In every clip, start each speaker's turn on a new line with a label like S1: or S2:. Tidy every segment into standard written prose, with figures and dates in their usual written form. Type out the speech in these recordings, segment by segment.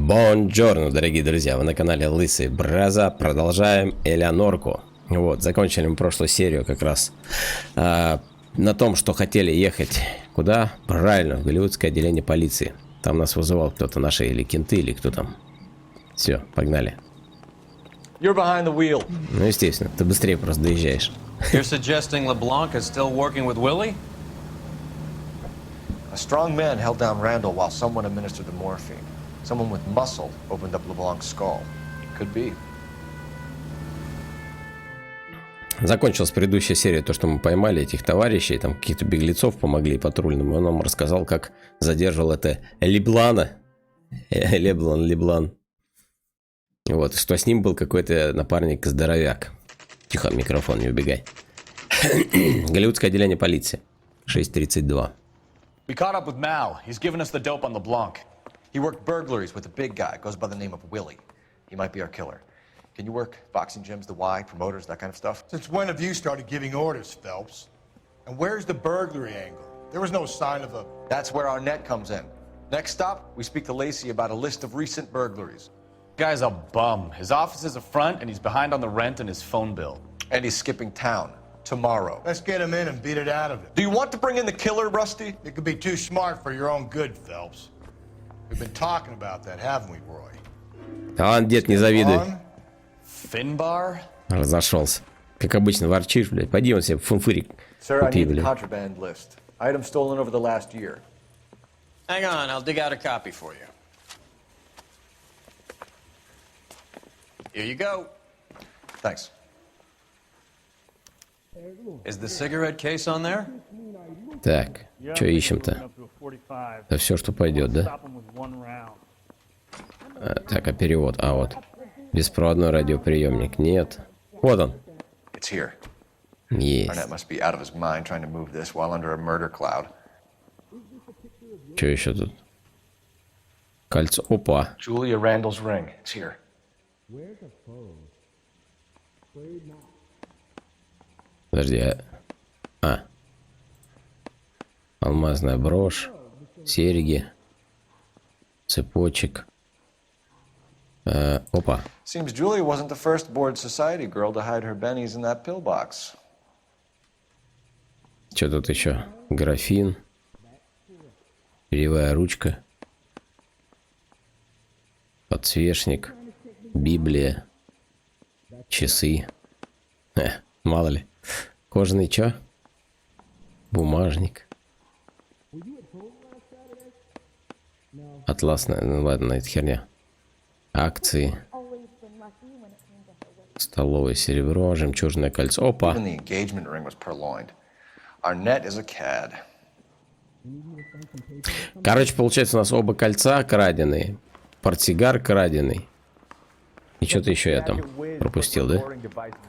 S1: Бонджорно, дорогие друзья, вы на канале Lysyi Brazza. Продолжаем Элеонорку. Вот, закончили мы прошлую серию как раз на том, что хотели ехать куда? Правильно, в голливудское отделение полиции. Там нас вызывал кто-то, наши или кенты, или кто там. Все, погнали.
S2: You're behind the wheel.
S1: Ну, естественно, ты быстрее просто доезжаешь.
S3: You're suggesting LeBlanc is still working with Willie?
S2: A strong man held down Randall while someone administered the morphine. Someone with muscle opened up LeBlanc's skull. Could be.
S1: Закончилась предыдущая серия, то, что мы поймали этих товарищей, там каких-то беглецов помогли патрульным, и он нам рассказал, как задерживал это Леблана. Леблан. Вот, что с ним был какой-то напарник-здоровяк. Тихо, микрофон, не убегай. Голливудское отделение полиции. 6:32.
S4: We caught up with Mal. He's given us the dope on LeBlanc.
S2: He worked burglaries with a big guy. Goes by the name of Willie. He might be our killer. Can you work boxing gyms, the Y, promoters, that kind of stuff?
S5: Since when have you started giving orders, Phelps? And where's the burglary angle? There was no sign of a...
S2: That's where our net comes in. Next stop, we speak to Lysyi about a list of recent burglaries.
S4: Guy's a bum. His office is a front, and he's behind on the rent and his phone bill.
S2: And he's skipping town tomorrow.
S5: Let's get him in and beat it out of him.
S2: Do you want to bring in the killer, Rusty?
S5: It could be too smart for your own good, Phelps. We've been talking about that, haven't we, Roy?
S1: А, дед, не завидуй.
S4: Finbar?
S1: Разошелся. Как обычно, ворчишь, блядь. Пойди он себе фунфырик
S2: Sir, I
S1: купи,
S2: need the
S1: блядь.
S2: contraband list. Items stolen over the last year.
S3: Hang on, I'll dig out a copy for you. Here you go.
S2: Thanks.
S3: Is the cigarette case on there?
S1: Так, что ищем-то? Да все, что пойдет, да? Так, а перевод? А вот. Беспроводной радиоприемник. Нет. Вот он.
S2: It's here.
S1: Есть.
S2: Arnett must be out of his mind trying to move this while under a murder cloud.
S1: Что еще тут? Кольцо. Опа.
S2: Julia Randall's ring. It's here.
S1: Подожди. Алмазная брошь. Серьги. Цепочек. Опа.
S2: Seems Julia wasn't the first bored society girl to hide her bennies in that pillbox.
S1: Что тут еще? Графин. Перьевая ручка. Подсвечник. Библия. Часы. Мало ли. Кожаный чё? Бумажник. Атласная. Ну ладно, это херня. Акции. Столовое серебро. Жемчужное кольцо. Опа.
S2: Even the engagement ring was purloined. Arnett is a cad.
S1: Короче, получается, у нас оба кольца краденые. Портсигар краденый. И что-то еще я там пропустил, да?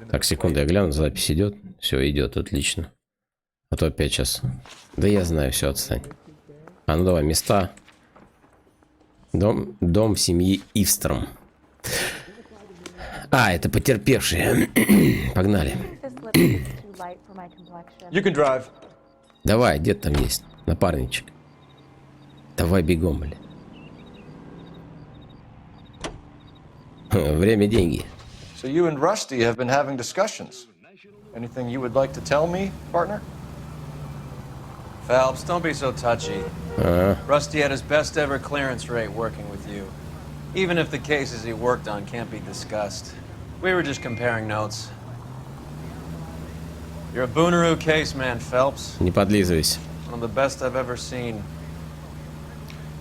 S1: Так, секунду, я гляну, запись идет. Все, идет, отлично. А то опять сейчас. Да я знаю, все, отстань. А ну давай, места. Дом семьи Ивстром. А, это потерпевшие. Погнали.
S2: You can drive.
S1: Давай, дед там есть, напарничек. Давай бегом, блин. Время, деньги.
S2: So you and Rusty have been having discussions. Anything you would like to tell me, partner?
S3: Phelps, don't be so touchy. Rusty had his best ever clearance rate working with you. Even if the cases he worked on can't be discussed. We were just comparing notes. You're a Booneroo case man, Phelps.
S1: Не подлизывайся.
S3: One of the best I've ever seen.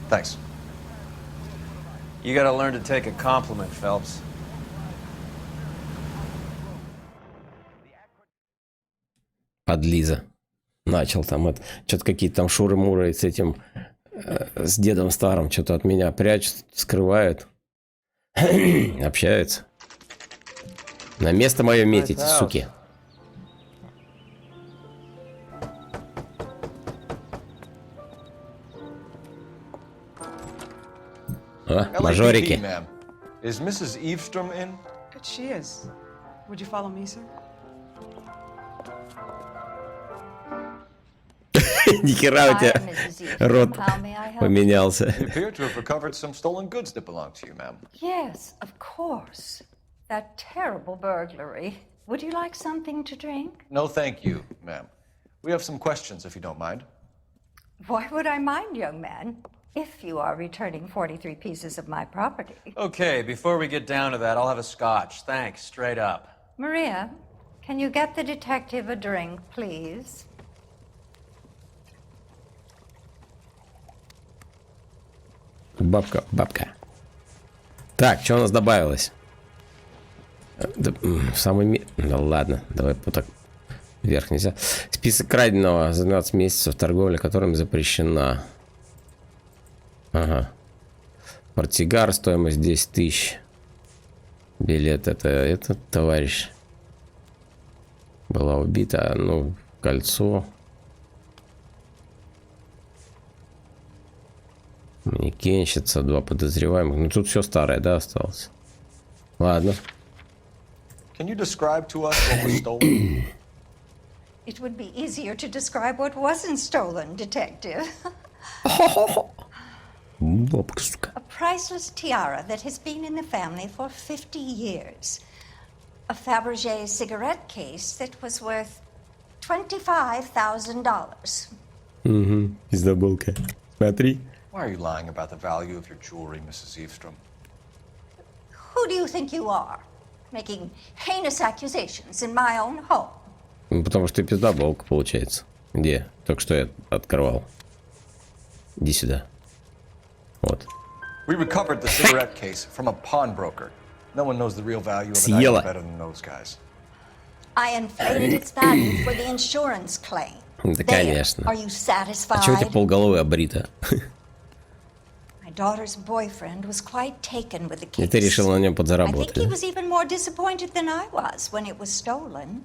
S2: Thanks.
S3: You gotta learn to take a compliment, Phelps.
S1: Подлиза. Начал там это. Что-то какие-то там шуры-муры с этим, с дедом старым. Что-то от меня прячут, скрывают. Общаются. На место мое метите, суки. Мажорики.
S2: ma'am. Is Mrs. Eavestrom in?
S6: She is. Would you follow me, sir?
S1: Нихера у тебя
S7: Hi, Mrs. Easton.
S1: рот
S7: How may I help you?
S1: поменялся.
S2: You appear to have recovered some stolen goods that belong to you, ma'am.
S7: Yes, of course. That terrible burglary. Would you like something to drink?
S2: No, thank you, ma'am. We have some questions, if you don't mind.
S7: Why would I mind, young man, if you are returning 43 pieces of my property?
S3: Okay, before we get down to that, I'll have a scotch. Thanks, straight up.
S7: Maria, can you get the detective a drink, please?
S1: Бабка, бабка. Так, что у нас добавилось? Да, самый... Да ладно, давай вот так. Вверх нельзя. Список краденого за 12 месяцев, торговля которым запрещена. Ага. Портсигар, стоимость 10 тысяч. Билет, это этот товарищ. Была убита, ну, кольцо. Манекенщица, 2 подозреваемых. Ну, тут все старое, да, осталось? Ладно.
S2: Can you describe to us what was stolen?
S7: It would be easier to describe what wasn't stolen, detective.
S1: Бабка, сука.
S7: A priceless tiara that has been in the family for 50 years. A Fabergé cigarette case that was worth $25,000.
S1: Угу, пиздоболка. Смотри.
S2: Why are you lying about the value of your jewelry, Mrs. Eavestrom?
S7: Who do you think you are? Making heinous accusations in my own home.
S1: Ну, потому что ты пиздоболка, получается. Где? Только что я открывал. Иди сюда. Вот.
S2: We recovered the cigarette case from a pawnbroker. No one knows the real value of an
S1: Съела.
S2: item better than those guys.
S7: I inflated its value for the insurance claim.
S1: Да,
S7: There.
S1: конечно.
S7: Are you
S1: А чего у тебя
S7: satisfied?
S1: полголовы обрита?
S7: My daughter's boyfriend was quite taken with the
S1: И
S7: case.
S1: ты решил на нем
S7: I think
S1: подзаработать.
S7: he
S1: Да?
S7: was even more disappointed than I was when it was stolen.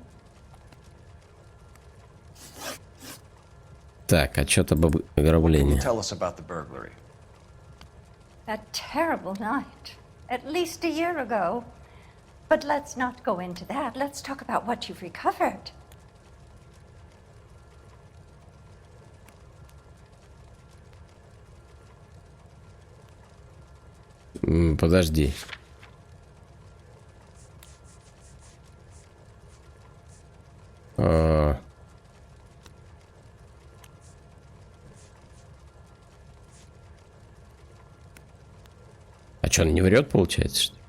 S1: Так, отчет об
S2: Can you
S1: ограблении.
S2: tell us about the burglary?
S7: That terrible night, at least a year ago. But let's not go into that. Let's talk about what you've recovered.
S1: Подожди. А что, он не врет, получается, что ли?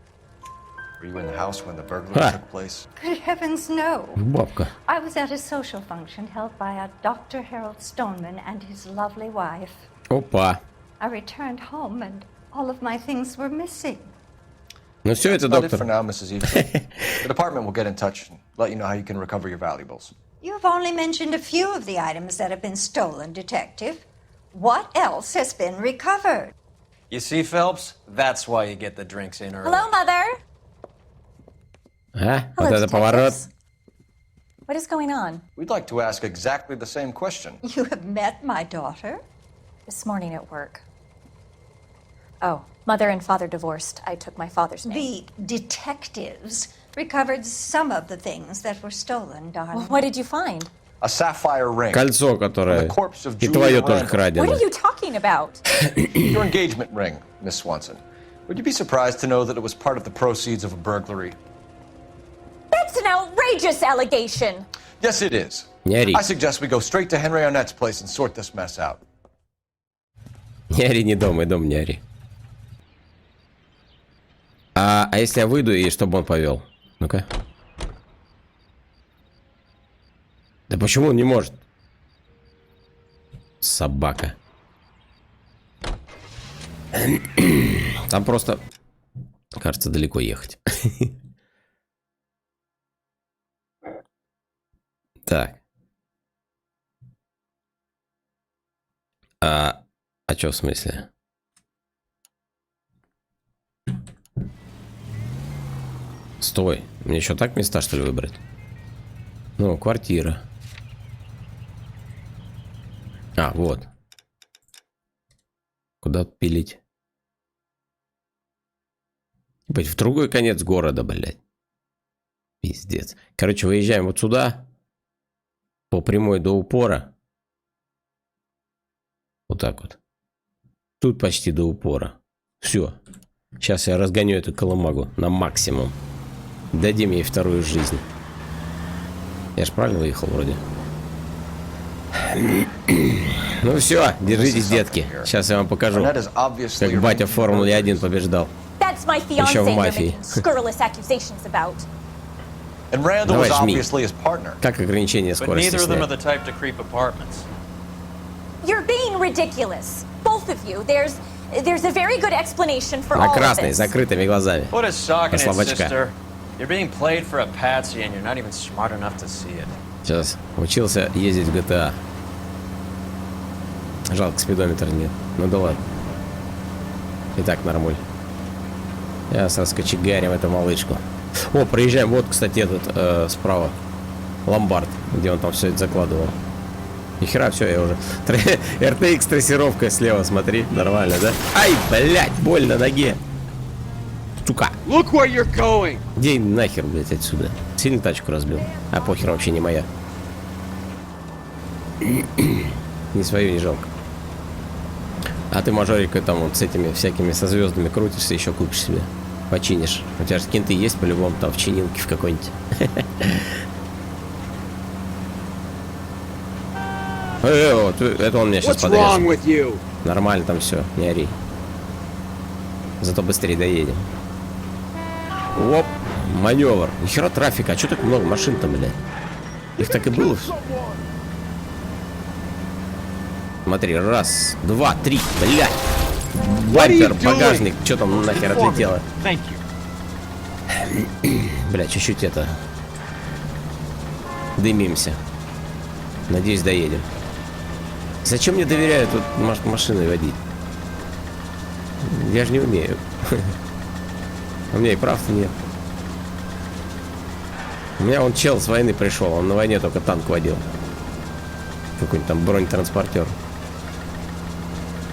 S2: Were you in the house when the burglary
S1: Ah.
S2: took place?
S7: Good heavens, no.
S1: Бабка.
S7: I was at a social function held by a Dr. Harold Stoneman and his lovely wife.
S1: Опа.
S7: I returned home and all of my things were missing.
S1: Ну все, это
S2: That's about it for
S1: доктор.
S2: now, Mrs. Eavestrom. The department will get in touch and let you know how you can recover your valuables.
S7: You've only mentioned a few of the items that have been stolen, Detective. What else has been recovered?
S3: You see, Phelps? That's why you get the drinks in early.
S8: Hello, Mother.
S1: А? Вот
S8: Hello,
S1: это поворот.
S8: detectives. What is going on?
S2: We'd like to ask exactly the same question.
S7: You have met my daughter?
S8: This morning at work. Oh, mother and father divorced. I took my father's name.
S7: The detectives recovered some of the things that were stolen, darling.
S8: What did you find?
S2: A sapphire ring.
S1: Кольцо, которое...
S2: The corpse of
S1: И
S2: Julia
S1: твое тоже
S2: Randall.
S1: крадено.
S8: What are you talking about?
S2: Your engagement ring, Miss Swanson. Would you be surprised to know that it was part of the proceeds of a burglary?
S8: That's an outrageous allegation.
S2: Yes, it is.
S1: Не ори.
S2: I suggest we go straight to Henry Arnett's place and sort this mess out.
S1: Не ори, не дома, и дом не ори. А если я выйду, и чтобы он повел? Ну-ка. Да почему он не может? Собака. Там просто, кажется, далеко ехать. Так. А чё в смысле? Стой. Мне еще так места, что ли, выбрать? Ну, квартира. А, вот. Куда пилить? Быть в другой конец города, блядь. Пиздец. Короче, выезжаем вот сюда. По прямой до упора. Вот так вот. Тут почти до упора. Все. Сейчас я разгоню эту колымагу на максимум. Дадим ей вторую жизнь. Я же правильно выехал вроде. Ну все, держитесь, детки. Сейчас я вам покажу, как батя в Формуле 1 побеждал. Еще в мафии. Давай жми. Как ограничение скорости снять? На красный, с закрытыми глазами. По слабачка. Сейчас учился ездить в GTA. Жалко, спидометра нет. Ну да ладно. Итак, нормуль. Сейчас раскочегарим эту малышку. О, проезжаем. Вот, кстати, этот справа. Ломбард, где он там все это закладывал. Нихера, все, я уже. RTX трассировка слева, смотри. Нормально, да? Ай, блядь, больно ноге. Сука. Иди нахер, блядь, отсюда. Сильно тачку разбил. А похер, вообще не моя. Не свою не жалко. А ты, мажорика, там вот с этими всякими со звездами крутишься, еще купишь себе. Починишь. У тебя же кенты есть по-любому там в чинилке в какой-нибудь. Вот, это он меня сейчас подрежет. Нормально там все, не ори. Зато быстрее доедем. Оп, маневр. Нихера трафика, а что так много машин-то, блядь? Их так и было. Смотри, раз, два, три, блядь. Бампер, багажник, что там нахер отлетело? Блядь, чуть-чуть это... Дымимся. Надеюсь, доедем. Зачем мне доверяют тут машины водить? Я же не умею. У меня и прав-то нет. У меня он чел с войны пришел, он на войне только танк водил. Какой-нибудь там бронетранспортер.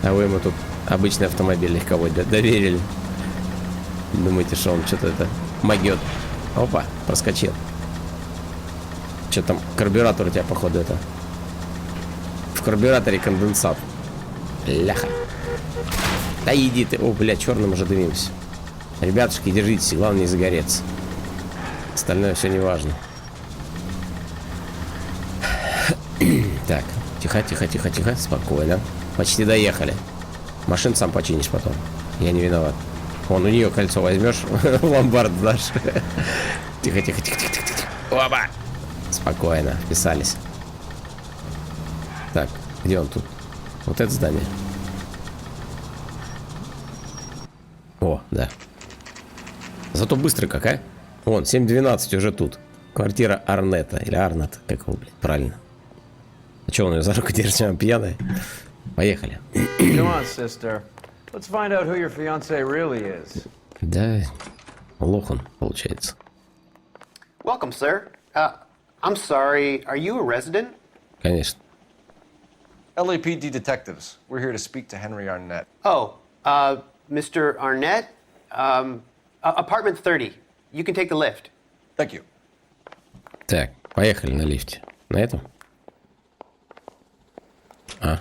S1: А вы ему тут обычный автомобиль легковой доверили. Думаете, что он что-то это могет. Опа, проскочил. Что там, карбюратор у тебя, походу, это. В карбюраторе конденсат. Ляха. Да иди ты. О, блядь, черным уже дымимся. Ребятушки, держитесь, главное не загореться. Остальное все не важно. Так, тихо, тихо, тихо, тихо, спокойно. Почти доехали. Машин сам починишь потом. Я не виноват. Вон, у нее кольцо возьмешь, в ломбард дашь. Тихо, тихо, тихо, тихо, тихо. Оба! Спокойно, вписались. Так, где он тут? Вот это здание. О, да. Зато быстро как, а? Вон, 7:12 уже тут. Квартира Арнета. Или Арнет, как его, блядь, правильно. А что он ее за руку держит, она пьяная? Поехали. Да, лох он, получается.
S9: Welcome, sir. I'm sorry, are you a resident?
S1: Конечно.
S2: LAPD detectives. We're here to speak to Henry Arnett.
S9: Oh, Mr. Arnett? Apartment 30. You can take the lift.
S2: Thank you.
S1: Так, поехали на лифте. На этом? О.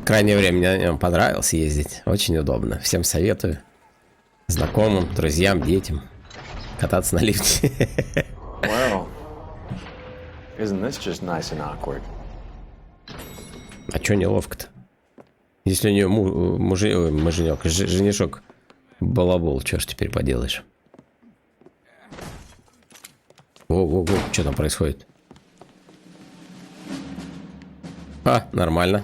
S1: Крайнее время мне на нем понравилось ездить. Очень удобно. Всем советую. Знакомым, друзьям, детям. Кататься на лифте.
S3: Well, isn't this just nice and awkward?
S1: А чё неловко-то? Если у нее муженек, женишок балабол, чё ж теперь поделаешь? Ого, что там происходит? А, нормально.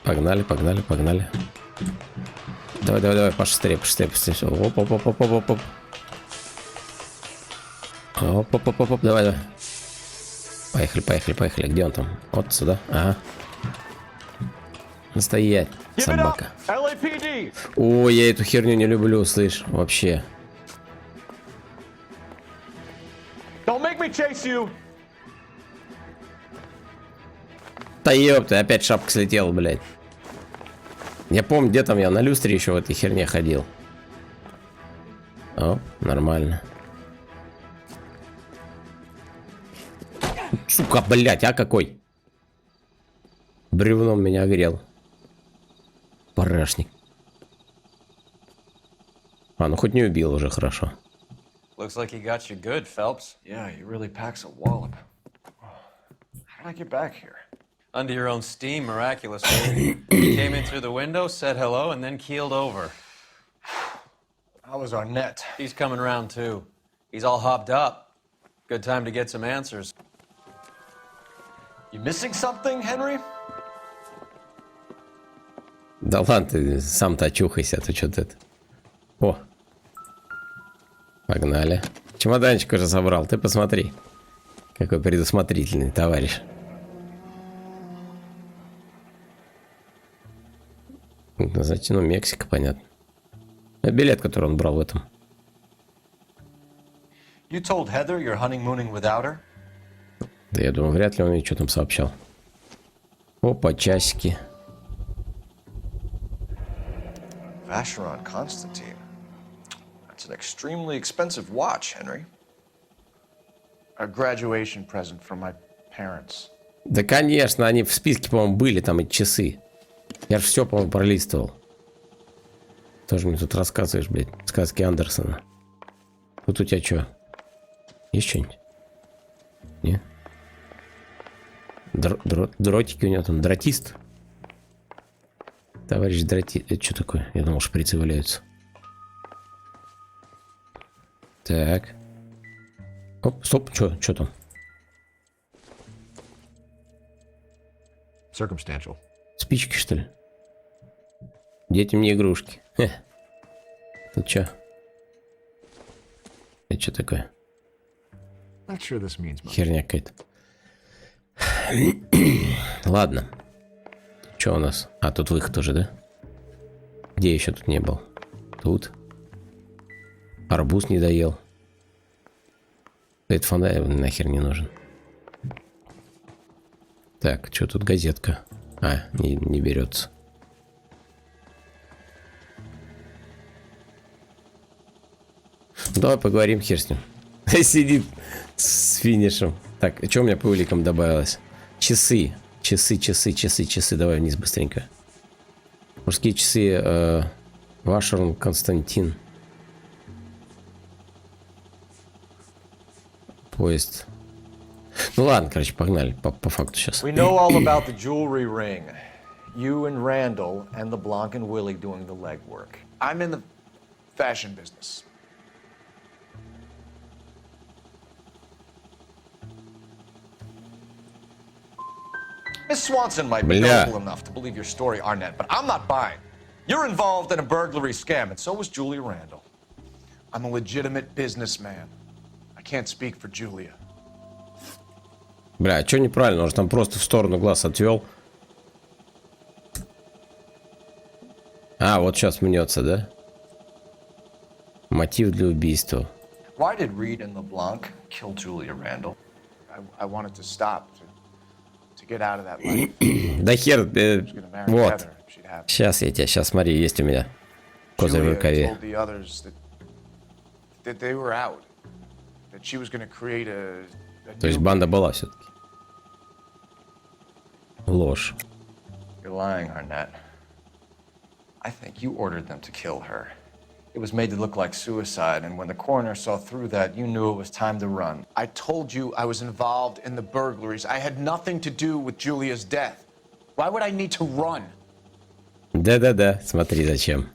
S1: Погнали. Давай, пошустрее. Оп. Оп, давай. Поехали. Где он там? Вот сюда. Ага. Стоять, собака. О, я эту херню не люблю, слышь, вообще. Да ёпта, опять шапка слетела, блядь. Я помню, где там я на люстре еще в этой херне ходил. О, нормально. сука, блядь, а какой? Бревном меня огрел. Парашник. А, ну хоть не убил уже, хорошо.
S3: Looks like he got you good, Phelps.
S2: Yeah, he really packs a wallop. How did I get back here?
S3: Under your own steam, miraculously. You came in through the window, said hello, and then keeled over.
S5: How was Arnett?
S3: He's coming round too. He's all hopped up. Good time to get some answers.
S2: You missing something, Henry?
S1: Да ладно, ты сам-то очухайся, а то что-то это. О. Погнали. Чемоданчик уже собрал, ты посмотри. Какой предусмотрительный товарищ. Значит, ну, Мексика, понятно. А билет, который он брал в этом.
S2: You told Heather you're honeymooning without her?
S1: Да я думаю, вряд ли он ей что там сообщал. Опа, часики.
S2: Vacheron Constantine. That's an extremely expensive watch, Henry.
S5: A graduation present from my parents.
S1: Да, конечно, они в списке, по-моему, были, там и часы. Я же все, по-моему, пролистывал. Тоже мне тут рассказываешь, блядь, сказки Андерсона. Тут у тебя что? Есть что-нибудь? Не? Дротики у него там, дротист. Товарищ дротист. Это что такое? Я думал, шприцы валяются. Так. Оп, стоп, что там?
S2: Circumstantial.
S1: Спички, что ли? Детям не игрушки. Хе. Тут что? Это что такое?
S2: Not sure this means much.
S1: Херня какая-то. Ладно. Что у нас? А, тут выход уже, да? Где еще тут не был? Тут. Арбуз не доел. Этот фонарь нахер не нужен. Так, что тут газетка? А, не берется. Давай поговорим, хер с ним. Сидит с финишем. Так, что у меня по уликам добавилось? Часы. Часы. Давай вниз быстренько. Мужские часы. Вашерон Константин. Поезд. Ну ладно, короче, погнали по факту сейчас.
S2: We know all about the jewelry ring. You and Randall and LeBlanc and Willie doing the legwork.
S5: I'm in the fashion business.
S2: Miss Swanson might be
S1: Бля.
S2: noble enough to believe your story, Arnett, but I'm not buying. You're involved in a burglary scam, and so was Julia Randall.
S5: I'm a legitimate businessman. I can't speak for Julia.
S1: Бля, а что неправильно? Он же там просто в сторону глаз отвел. А, вот сейчас мнется, да? Мотив для убийства.
S2: Why did Reed and LeBlanc kill Julia Randall?
S5: I wanted to stop, to get out of that life.
S1: Да хер,
S5: Gonna marry
S1: вот.
S5: Heather if she'd have.
S1: Сейчас я тебя, сейчас смотри, есть у меня. Козырь в
S5: Julia
S1: рукаве.
S5: told the others that they were out. That she was going to create a
S1: То есть банда была все-таки. Ложь.
S2: You're lying, Arnett. I think you ordered them to kill her. It was made to look like suicide, and when the coroner saw through that, you knew it was time to run.
S5: I told you I was involved in the burglaries. I had nothing to do with Julia's death. Why would I need to run?
S1: Да-да-да, смотри зачем.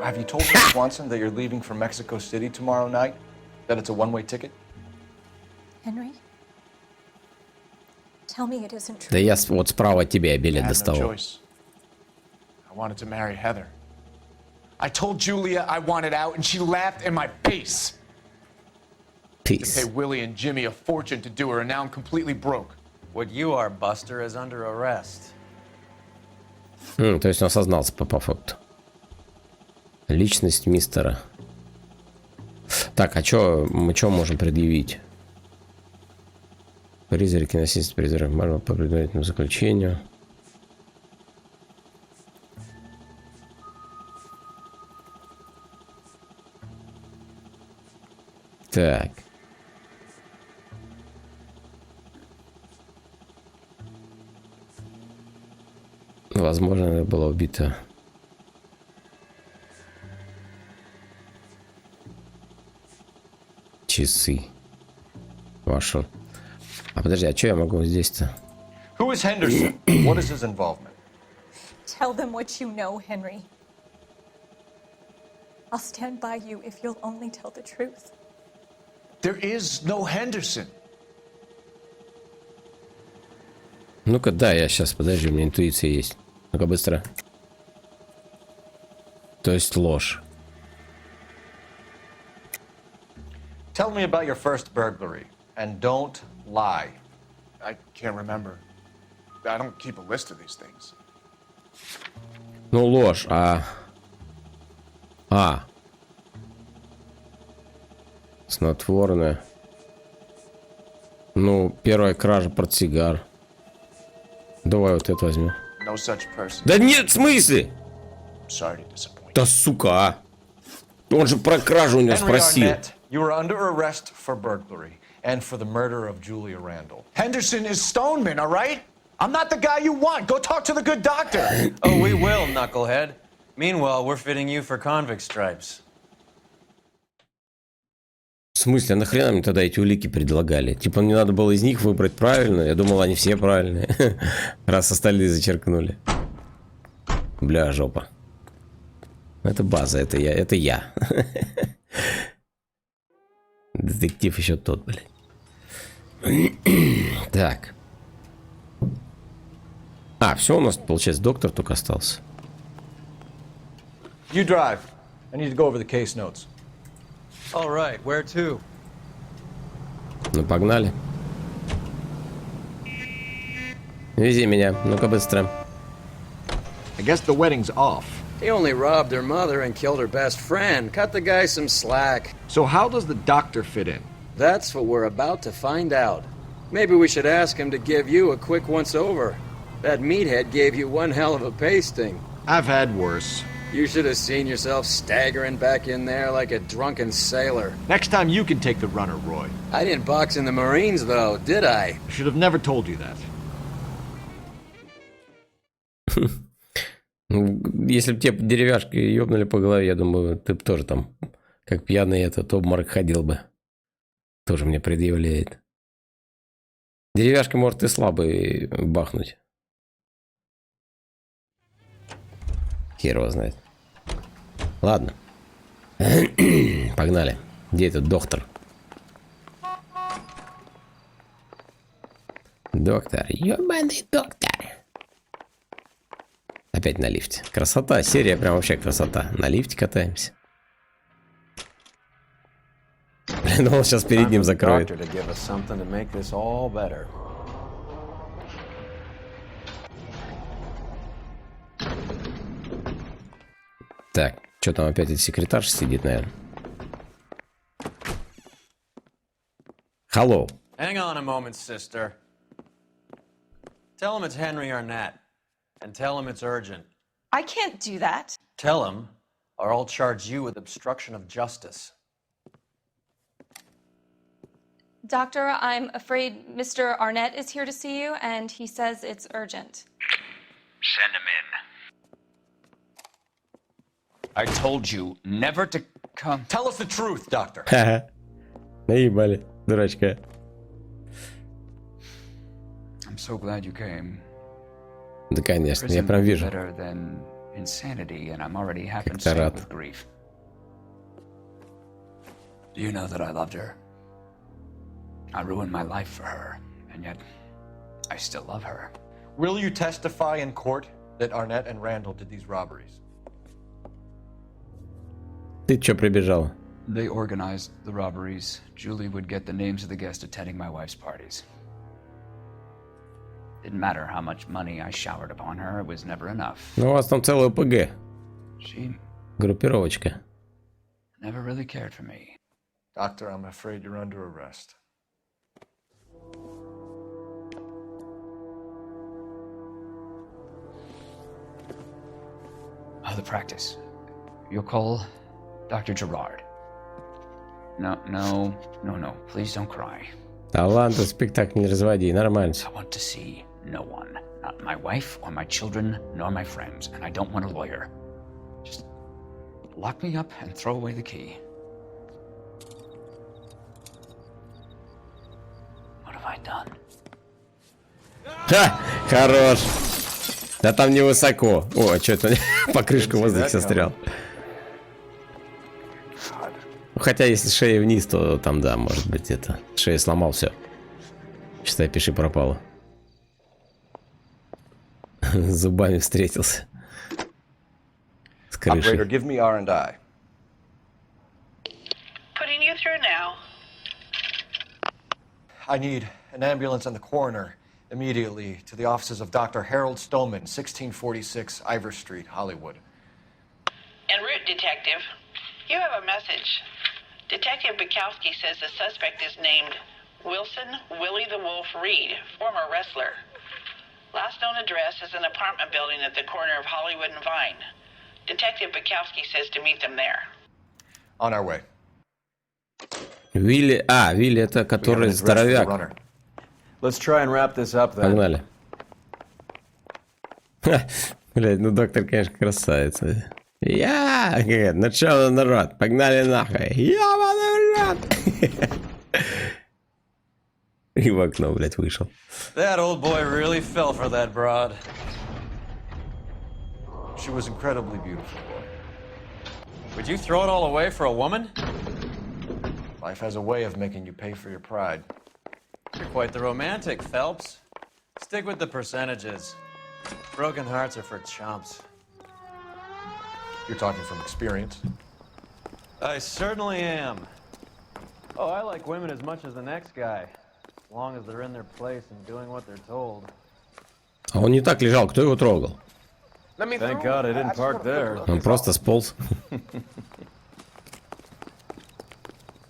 S2: Have you told Miss Swanson that you're leaving for Mexico City tomorrow night? That it's a one-way ticket?
S8: Henry? Tell me it isn't true.
S1: Да я вот справа от тебя
S5: I
S1: билет
S5: had no
S1: доставал.
S5: choice. I wanted to marry Heather. I told Julia I wanted out, and she laughed in my face. To
S1: Peace.
S5: pay Willie and Jimmy a fortune to do her, and now I'm completely broke.
S3: What you are, Buster, is under arrest.
S1: То есть он осознался по факту. Личность мистера. Так, а мы что можем предъявить? Призраки, носитель призраков, можно по предварительному заключению. Так. Возможно, она была убита. Часы. Вошел. А подожди, а что я могу здесь-то?
S2: Who is Henderson? What is his involvement?
S8: Tell them what you know, Henry. I'll stand by you if you'll only tell the truth.
S5: There is no Henderson.
S1: Ну-ка, да, я сейчас, подожди, у меня интуиция есть. Ну-ка, быстро. То есть ложь.
S2: Tell me about your first burglary, and don't lie.
S5: I can't remember. I don't keep a list of these things.
S1: Ну, ложь, снотворное. Ну, первая кража портсигар. Давай вот это возьмем.
S5: No such person.
S1: Да нет, в смысле?
S5: Sorry to disappoint.
S1: Да сука. Он же про кражу у него
S2: Henry
S1: спросил.
S2: Arnett, you are under arrest for burglary and for the murder of Julia Randall.
S5: Henderson is Stoneman, all right? I'm not the guy you want. Go talk to the good doctor.
S3: Oh, we will, knucklehead. Meanwhile, we're fitting you for convict stripes.
S1: В смысле, а нахрена мне тогда эти улики предлагали? Типа мне надо было из них выбрать правильно. Я думал, они все правильные. Раз остальные зачеркнули. Бля, жопа. Это база, это я. Детектив еще тот, блядь. Так. Все, у нас, получается, доктор только остался.
S2: You drive. I need to go over the case notes.
S3: All right, where to?
S1: Ну, погнали. Вези меня, ну-ка быстро.
S2: I guess the wedding's off.
S3: He only robbed her mother and killed her best friend. Cut the guy some slack.
S2: So how does the doctor fit in?
S3: That's what we're about to find out. Maybe we should ask him to give you a quick once-over. That meathead gave you one hell of a pasting.
S2: I've had worse.
S3: You should have seen yourself staggering back in there like a drunken sailor.
S2: Next time you can take the runner, Roy.
S3: I didn't box in the Marines, though, did I?
S2: I should have never told you that.
S1: Ну, если бы тебе деревяшкой ёбнули по голове, я думаю, ты бы тоже там, как пьяный этот обморок ходил бы. Тоже мне предъявляет. Деревяшкой может и слабый бахнуть. Хер его знает. Ладно. Погнали. Где этот доктор? Доктор. Ёбаный доктор. Опять на лифте. Красота. Серия прям вообще красота. На лифте катаемся. Блин, он сейчас перед ним закроет. Так, что там опять этот секретарь сидит, наверное. Hello.
S3: Hang on a moment, sister. Tell him it's Henry Arnett. And tell him it's urgent.
S8: I can't do that.
S3: Tell him, or I'll charge you with obstruction of justice.
S8: Doctor, I'm afraid Mr. Arnett is here to see you, and he says it's urgent.
S10: Send him in.
S5: I told you never to come.
S2: Tell us the truth, doctor.
S1: Ха-ха. Наебали, дурачка.
S10: I'm so glad you came.
S1: Да, конечно, я
S10: Prison
S1: прям
S10: will be
S1: вижу.
S10: better than insanity, and I'm already half
S1: Как-то
S10: insane
S1: рад.
S10: with grief. Do you know that I loved her? I ruined my life for her, and yet I still love her.
S2: Will you testify in court that Arnett and Randall did these robberies?
S1: Ты чё прибежал?
S10: They organized the robberies. Julie would get the names of the guests attending my wife's parties. Didn't matter how much money I showered upon her, it was never enough.
S1: Ну, у вас там целая ОПГ.
S10: She
S1: Группировочка.
S10: never really cared for me.
S2: Doctor, I'm afraid you're under arrest.
S10: Oh, the practice. You'll call Dr. Gerard. No. Please don't cry.
S1: Да ладно, спектакль не разводи, нормально.
S10: I want to see no one. Not my wife or my children, nor my friends. And I don't want a lawyer. Just lock me up and throw away the key. What have I done?
S1: Ха! Хорош! Да там невысоко. О, что-то покрышка в воздух сострял. Хотя если шея вниз, то там, да, может быть, это... Шею сломал, все. Считай, пиши пропало. С зубами встретился. С крышей.
S2: Operator, give me R&I.
S11: Putting you through now.
S2: I need an ambulance and the coroner immediately to the offices of Dr. Harold Stoneman, 1646 Ivor Street, Hollywood.
S11: En route, Detective. You have a message. Detective Bukowski says the suspect is named Wilson Willie the Wolf Reed, former wrestler. Last known address is an apartment building at the corner of Hollywood and Vine. Detective Bukowski says to meet them there.
S2: On our way.
S1: Вилли... А, Вилли это который здоровяк.
S3: Let's try and wrap this up then.
S1: Погнали. Блять, ну доктор, конечно, красавица. Начало народ, погнали нахуй. Народ. И в окно, блять, вышел.
S3: That old boy really fell for that broad.
S2: She was incredibly beautiful.
S3: Would you throw it all away for a woman?
S2: Life has a way of making you pay for your pride.
S3: You're quite the romantic, Phelps. Stick with the percentages. Broken hearts are for chumps.
S2: You're talking from experience.
S3: I certainly am. Oh, I like women as much as the next guy. As long as they're in their place and doing what they're told.
S1: А он не так лежал, кто его трогал?
S3: Thank God I didn't park there.
S1: Он просто сполз.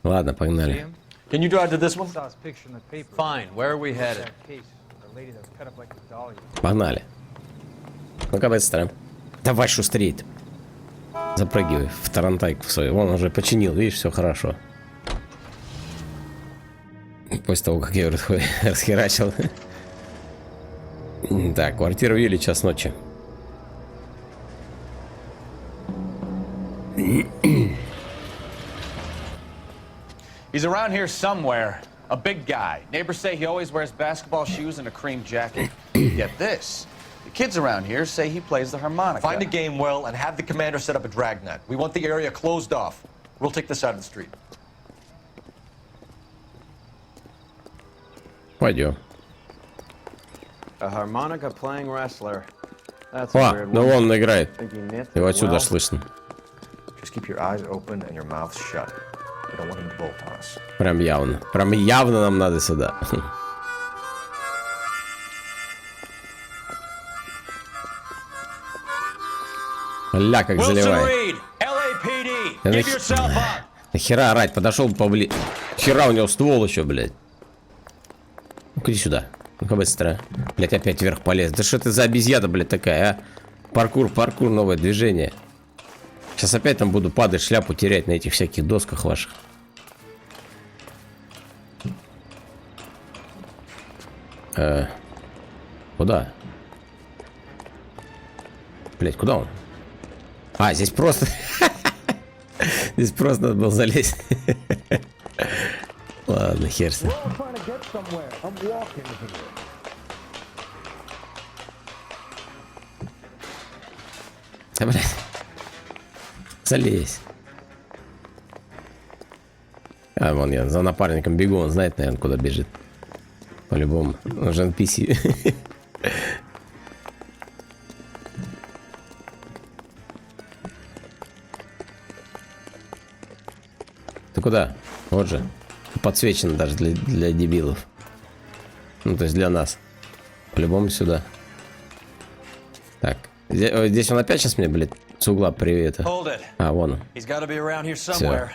S1: Ладно, погнали.
S2: Can you drive to this one?
S3: Fine, where are we headed?
S1: Погнали. Ну-ка быстро. Давай шустрее. Запрыгивай в тарантайку в свою. Вон уже починил, видишь, все хорошо. После того, как я его расхерачил. Так, квартира Вилли, час ночи.
S5: He's around here somewhere. A big guy. Neighbors say he always wears basketball shoes and a cream jacket. Get this. The kids around here say he plays the harmonica.
S2: Find a game well and have the commander set up a dragnet. We want the area closed off. We'll take this out of the street.
S1: Пойдем.
S3: A harmonica playing wrestler. That's
S1: О,
S3: a weird
S1: ну
S3: one.
S1: вон он играет.
S3: Think he knits
S1: Его
S3: as
S1: отсюда
S3: well?
S1: слышно.
S2: Just keep your eyes open and your mouth shut. We don't want him to bolt on us.
S1: Прям явно. Прям явно нам надо сюда. Ля, как заливает. Нахера орать, подошел поближе. Хера у него ствол еще, блядь. Ну-ка иди сюда. Ну-ка быстро. Блядь, опять вверх полез. Да что ты за обезьяна, блядь, такая, а? Паркур, новое движение. Сейчас опять там буду падать, шляпу терять на этих всяких досках ваших. Куда? Блядь, куда он? А, здесь просто... Здесь просто надо было залезть. Ладно, хер с ним. Да, блядь. Залезь. А, вон я за напарником бегу, он знает, наверное, куда бежит. По-любому. Он же NPC. Ты куда? Вот же. Подсвечено даже для дебилов. Ну, то есть для нас. По-любому сюда. Так. Здесь он опять сейчас мне, блядь, с угла привет. А, вон он. Все.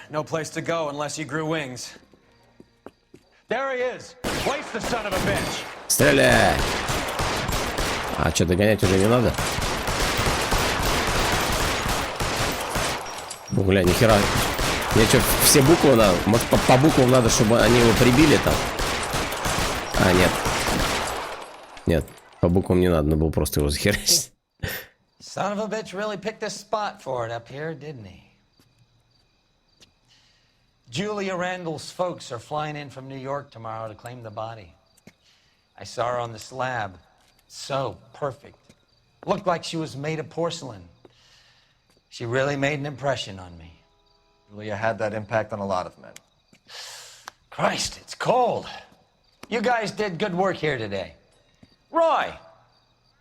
S1: Стреляй! А что, догонять уже не надо? Ну, бля, нихера. Мне что, все буквы надо? Может, по буквам надо, чтобы они его прибили там? А, нет. Нет, по буквам не надо, надо было просто его захерачить.
S12: Son of a bitch really picked a spot for it up here, didn't he? Julia Randall's folks are flying in from New York tomorrow to claim the body. I saw her on the slab. So perfect. Looked like she was made of porcelain. She really made an impression on me.
S2: Julia had that impact on a lot of men.
S12: Christ, it's cold. You guys did good work here today. Roy,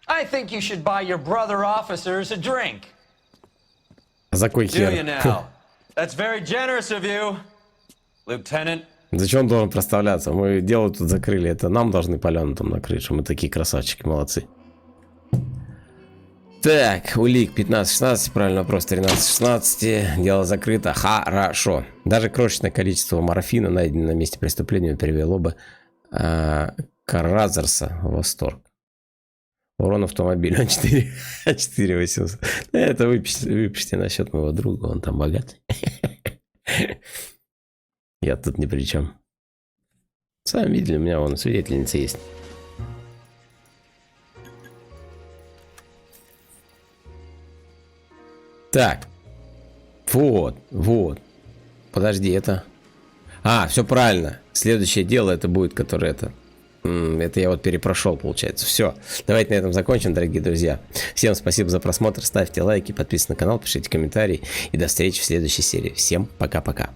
S12: I think you should buy your brother officers a drink.
S1: За кой
S3: Do
S1: хер?
S3: you now? That's very generous of you, Lieutenant.
S1: Зачем он должен проставляться? Мы дело тут закрыли. Это нам должны поляну там накрыть, что мы такие красавчики, молодцы. Так, улик 15-16, правильный вопрос 13-16. Дело закрыто. Хорошо. Даже крошечное количество морфина, найденное на месте преступления, привело бы Каразерса в восторг. Урон автомобиля 4 800. Это выпишите на счет моего друга, он там богатый. Я тут ни при чем. Сами видели, у меня вон свидетельница есть. Так. Вот. Подожди, это... А, все правильно. Следующее дело это будет, которое это... Это я вот перепрошел, получается. Все. Давайте на этом закончим, дорогие друзья. Всем спасибо за просмотр. Ставьте лайки, подписывайтесь на канал, пишите комментарии. И до встречи в следующей серии. Всем пока-пока.